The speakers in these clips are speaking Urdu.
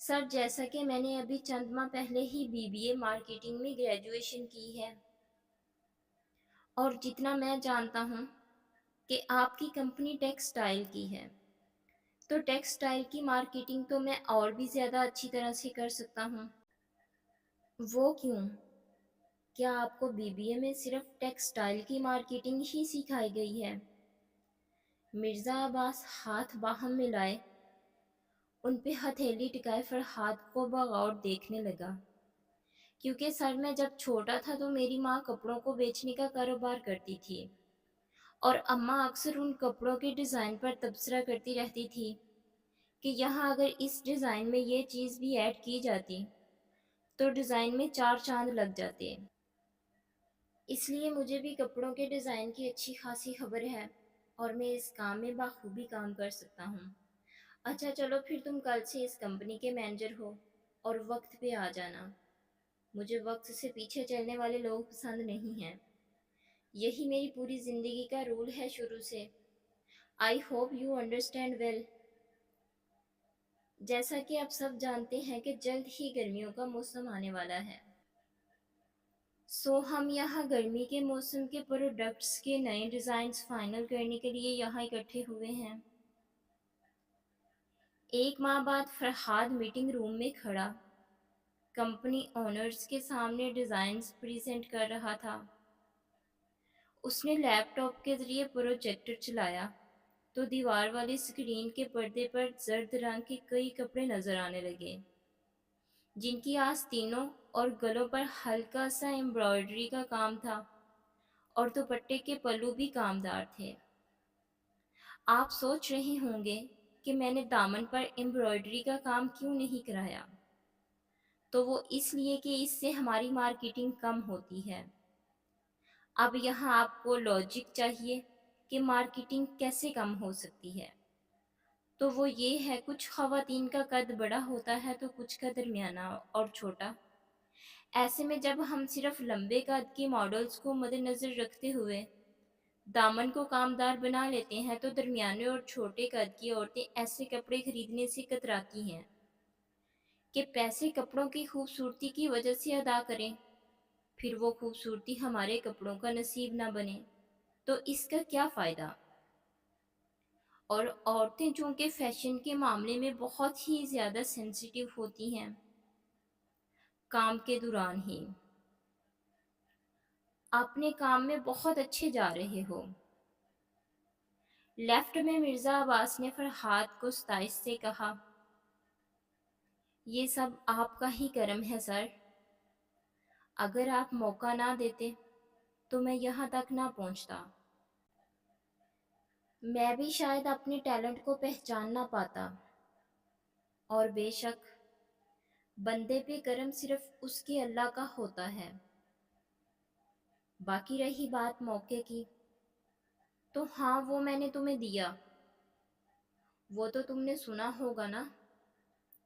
سر جیسا کہ میں نے ابھی چند ماہ پہلے ہی BBA مارکیٹنگ میں گریجویشن کی ہے، اور جتنا میں جانتا ہوں کہ آپ کی کمپنی ٹیکسٹائل کی ہے، تو ٹیکسٹائل کی مارکیٹنگ تو میں اور بھی زیادہ اچھی طرح سے کر سکتا ہوں۔ وہ کیوں؟ کیا آپ کو BBA میں صرف ٹیکسٹائل کی مارکیٹنگ ہی سکھائی گئی ہے؟ مرزا عباس ہاتھ باہم ملائے، ان پہ ہتھیلی ٹکائے فرحاد کو بغور دیکھنے لگا۔ کیونکہ سر میں جب چھوٹا تھا تو میری ماں کپڑوں کو بیچنے کا کاروبار کرتی تھی، اور اماں اکثر ان کپڑوں کے ڈیزائن پر تبصرہ کرتی رہتی تھی کہ یہاں اگر اس ڈیزائن میں یہ چیز بھی ایڈ کی جاتی تو ڈیزائن میں چار چاند لگ جاتے۔ اس لیے مجھے بھی کپڑوں کے ڈیزائن کی اچھی خاصی خبر ہے، اور میں اس کام میں بخوبی کام کر سکتا ہوں۔ اچھا چلو، پھر تم کل سے اس کمپنی کے مینیجر ہو، اور وقت پہ آ جانا۔ مجھے وقت سے پیچھے چلنے والے لوگ پسند نہیں ہیں، یہی میری پوری زندگی کا رول ہے شروع سے۔ I hope you understand well. جیسا کہ آپ سب جانتے ہیں کہ جلد ہی گرمیوں کا موسم آنے والا ہے، سو ہم یہاں گرمی کے موسم کے پروڈکٹس کے نئے ڈیزائنز فائنل کرنے کے لیے یہاں اکٹھے ہوئے ہیں۔ ایک ماہ بعد فرحاد میٹنگ روم میں کھڑا کمپنی اونرز کے سامنے ڈیزائنز پریزنٹ کر رہا تھا۔ اس نے لیپ ٹاپ کے ذریعے پروجیکٹر چلایا تو دیوار والی اسکرین کے پردے پر زرد رنگ کے کئی کپڑے نظر آنے لگے، جن کی آستینوں اور گلوں پر ہلکا سا ایمبرائڈری کا کام تھا، اور دوپٹے کے پلو بھی کامدار تھے۔ آپ سوچ رہے ہوں گے کہ میں نے دامن پر ایمبرائڈری کا کام کیوں نہیں کرایا، تو وہ اس لیے کہ اس سے ہماری مارکیٹنگ کم ہوتی ہے۔ اب یہاں آپ کو لاجک چاہیے کہ مارکیٹنگ کیسے کم ہو سکتی ہے، تو وہ یہ ہے، کچھ خواتین کا قد بڑا ہوتا ہے تو کچھ کا درمیانہ اور چھوٹا۔ ایسے میں جب ہم صرف لمبے قد کی ماڈلز کو مد نظر رکھتے ہوئے دامن کو کامدار بنا لیتے ہیں تو درمیانے اور چھوٹے قد کی عورتیں ایسے کپڑے خریدنے سے کتراتی ہیں کہ پیسے کپڑوں کی خوبصورتی کی وجہ سے ادا کریں، پھر وہ خوبصورتی ہمارے کپڑوں کا نصیب نہ بنے تو اس کا کیا فائدہ؟ اور عورتیں چونکہ فیشن کے معاملے میں بہت ہی زیادہ سینسیٹیو ہوتی ہیں، کام کے دوران ہی اپنے کام میں بہت اچھے جا رہے ہو۔ لیفٹ میں مرزا عباس نے فرحاد کو ستائش سے کہا، یہ سب آپ کا ہی کرم ہے سر، اگر آپ موقع نہ دیتے تو میں یہاں تک نہ پہنچتا۔ میں بھی شاید اپنے ٹیلنٹ کو پہچان نہ پاتا، اور بے شک بندے پہ کرم صرف اس کے اللہ کا ہوتا ہے۔ باقی رہی بات موقع کی، تو ہاں وہ میں نے تمہیں دیا، وہ تو تم نے سنا ہوگا نا،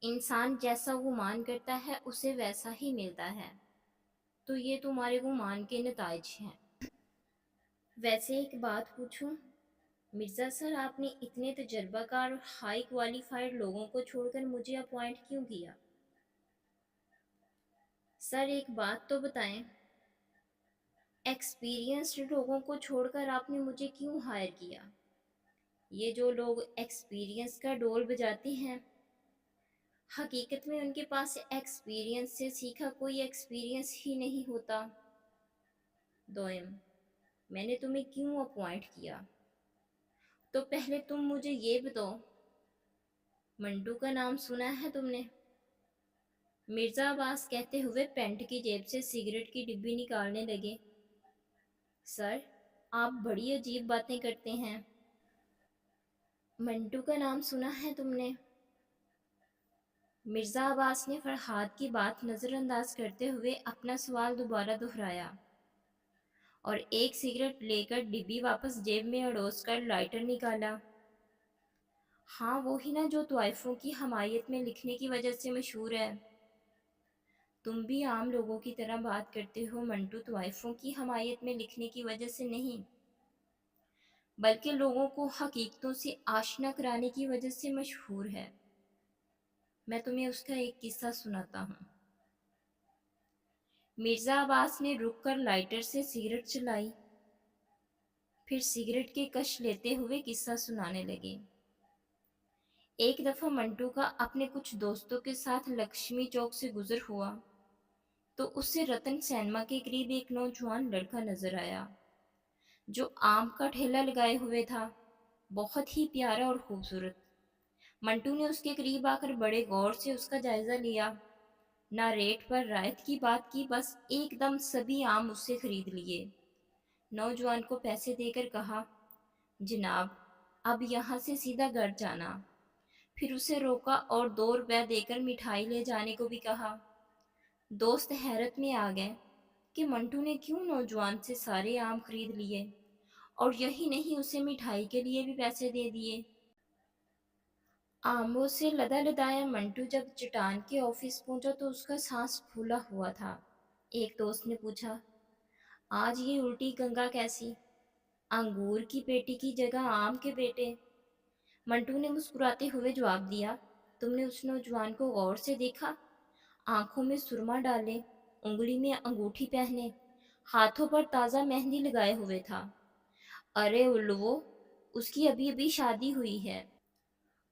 انسان جیسا گمان کرتا ہے اسے ویسا ہی ملتا ہے، تو یہ تمہارے گمان کے نتائج ہیں۔ ویسے ایک بات پوچھوں مرزا سر، آپ نے اتنے تجربہ کار اور ہائی کوالیفائڈ لوگوں کو چھوڑ کر مجھے اپوائنٹ کیوں کیا؟ سر ایک بات تو بتائیں، ایکسپیرینسڈ لوگوں کو چھوڑ کر آپ نے مجھے کیوں ہائر کیا؟ یہ جو لوگ ایکسپیرینس کا ڈول بجاتے ہیں، حقیقت میں ان کے پاس ایکسپیرینس سے سیکھا کوئی ایکسپیرینس ہی نہیں ہوتا۔ دوئم، میں نے تمہیں کیوں اپوائنٹ کیا؟ تو پہلے تم مجھے یہ بتاؤ، منٹو کا نام سنا ہے تم نے؟ مرزا عباس کہتے ہوئے پینٹ کی جیب سے سگریٹ کی ڈبی نکالنے لگے۔ سر آپ بڑی عجیب باتیں کرتے ہیں۔ منٹو کا نام سنا ہے تم نے؟ مرزا عباس نے فرحاد کی بات نظر انداز کرتے ہوئے اپنا سوال دوبارہ دہرایا، اور ایک سگریٹ لے کر ڈبی واپس جیب میں اڑوس کر لائٹر نکالا۔ ہاں وہی نا جو طوائفوں کی حمایت میں لکھنے کی وجہ سے مشہور ہے۔ تم بھی عام لوگوں کی طرح بات کرتے ہو منٹو، طوائفوں کی حمایت میں لکھنے کی وجہ سے نہیں، بلکہ لوگوں کو حقیقتوں سے آشنا کرانے کی وجہ سے مشہور ہے۔ میں تمہیں اس کا ایک قصہ سناتا ہوں۔ مرزا عباس نے رک کر لائٹر سے سگریٹ جلائی، پھر سگریٹ کے کش لیتے ہوئے قصہ سنانے لگے۔ ایک دفعہ منٹو کا اپنے کچھ دوستوں کے ساتھ لکشمی چوک سے گزر ہوا تو اس سے رتن سینما کے قریب ایک نوجوان لڑکا نظر آیا جو آم کا ٹھیلا لگائے ہوئے تھا، بہت ہی پیارا اور خوبصورت۔ منٹو نے اس کے قریب آ کر بڑے غور سے اس کا جائزہ لیا، نہ ریٹ پر رعایت کی بات کی، بس ایک دم سبھی آم اس سے خرید لیے۔ نوجوان کو پیسے دے کر کہا، جناب اب یہاں سے سیدھا گھر جانا۔ پھر اسے روکا اور 2 روپے دے کر مٹھائی لے جانے کو بھی کہا۔ دوست حیرت میں آ گئے کہ منٹو نے کیوں نوجوان سے سارے آم خرید لیے، اور یہی نہیں اسے مٹھائی کے لیے بھی پیسے دے دیے۔ آموں سے لدا لدایا منٹو جب چٹان کے آفس پہنچا تو اس کا سانس پھولا ہوا تھا۔ ایک دوست نے پوچھا، آج یہ الٹی گنگا کیسی؟ انگور کی پیٹی کی جگہ آم کے بیٹے۔ منٹو نے مسکراتے ہوئے جواب دیا، تم نے اس نوجوان کو غور سے دیکھا؟ آنکھوں میں سرما ڈالے، انگلی میں انگوٹھی پہنے، ہاتھوں پر تازہ مہندی لگائے ہوئے تھا۔ ارے الو، اس کی ابھی ابھی شادی ہوئی ہے۔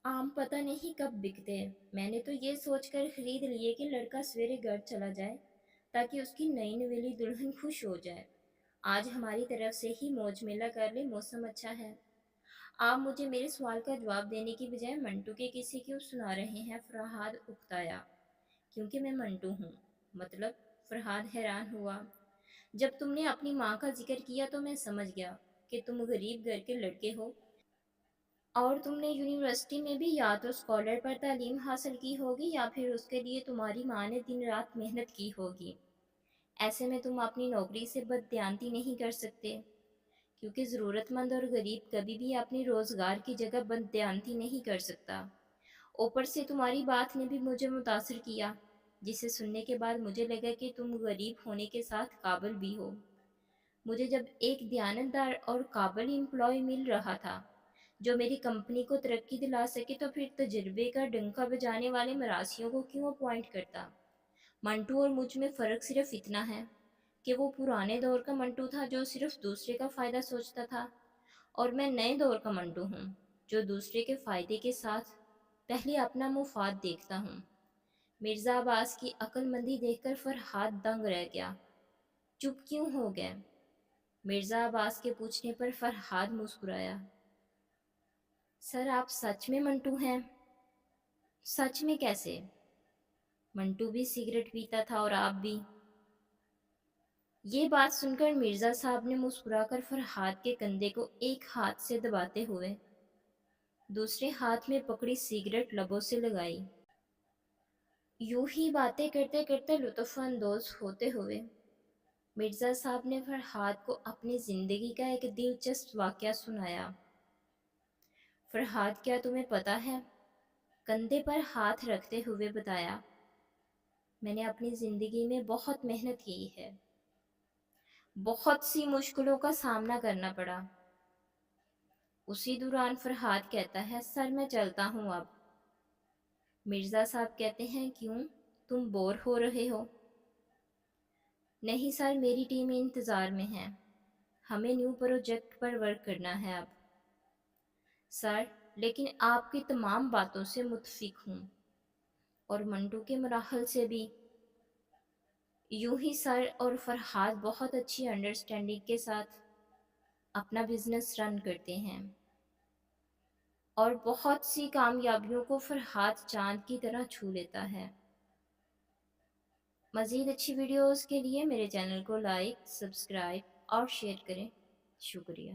آم پتہ نہیں کب بکتے۔ میں نے تو یہ سوچ کر خرید لیے کہ لڑکا سویرے گھر چلا جائے تاکہ اس کی نئی نویلی دلہن خوش ہو جائے۔ آج ہماری طرف سے ہی موج میلہ کر لے، موسم اچھا ہے۔ آپ مجھے میرے سوال کا جواب دینے کی بجائے منٹو کے کسی کیوں سنا رہے ہیں؟ فرہاد اکتایا۔ کیونکہ میں منٹو ہوں، مطلب؟ فرہاد حیران ہوا۔ جب تم نے اپنی ماں کا ذکر کیا تو میں سمجھ گیا کہ تم غریب گھر کے لڑکے ہو، اور تم نے یونیورسٹی میں بھی یا تو اسکالر پر تعلیم حاصل کی ہوگی یا پھر اس کے لیے تمہاری ماں نے دن رات محنت کی ہوگی۔ ایسے میں تم اپنی نوکری سے بددیانتی نہیں کر سکتے، کیونکہ ضرورت مند اور غریب کبھی بھی اپنی روزگار کی جگہ بددیانتی نہیں کر سکتا۔ اوپر سے تمہاری بات نے بھی مجھے متاثر کیا، جسے سننے کے بعد مجھے لگا کہ تم غریب ہونے کے ساتھ قابل بھی ہو۔ مجھے جب ایک دیانتدار اور قابل امپلائی مل رہا تھا جو میری کمپنی کو ترقی دلا سکے تو پھر تجربے کا ڈنکا بجانے والے مراسیوں کو کیوں اپوائنٹ کرتا؟ منٹو اور مجھ میں فرق صرف اتنا ہے کہ وہ پرانے دور کا منٹو تھا جو صرف دوسرے کا فائدہ سوچتا تھا، اور میں نئے دور کا منٹو ہوں جو دوسرے کے فائدے کے ساتھ پہلے اپنا مفاد دیکھتا ہوں۔ مرزا عباس کی عقل مندی دیکھ کر فرحاد دنگ رہ گیا۔ چپ کیوں ہو گئے؟ مرزا عباس کے پوچھنے پر فرحاد مسکرایا۔ سر آپ سچ میں منٹو ہیں؟ سچ میں کیسے؟ منٹو بھی سگریٹ پیتا تھا اور آپ بھی۔ یہ بات سن کر مرزا صاحب نے مسکرا کر فرحاد کے کندھے کو ایک ہاتھ سے دباتے ہوئے دوسرے ہاتھ میں پکڑی سگریٹ لبوں سے لگائی۔ یوں ہی باتیں کرتے کرتے لطف اندوز ہوتے ہوئے مرزا صاحب نے فرحاد کو اپنی زندگی کا ایک دلچسپ واقعہ سنایا۔ فرحاد کیا تمہیں پتہ ہے؟ کندھے پر ہاتھ رکھتے ہوئے بتایا، میں نے اپنی زندگی میں بہت محنت کی ہے، بہت سی مشکلوں کا سامنا کرنا پڑا۔ اسی دوران فرحاد کہتا ہے، سر میں چلتا ہوں اب۔ مرزا صاحب کہتے ہیں، کیوں؟ تم بور ہو رہے ہو؟ نہیں سر، میری ٹیم انتظار میں ہے، ہمیں نیو پروجیکٹ پر ورک کرنا ہے اب۔ سر لیکن آپ کی تمام باتوں سے متفق ہوں، اور منٹو کے مراحل سے بھی۔ یوں ہی سر اور فرحاد بہت اچھی انڈرسٹینڈنگ کے ساتھ اپنا بزنس رن کرتے ہیں، اور بہت سی کامیابیوں کو فرحاد چاند کی طرح چھو لیتا ہے۔ مزید اچھی ویڈیوز کے لیے میرے چینل کو لائک، سبسکرائب اور شیئر کریں۔ شکریہ۔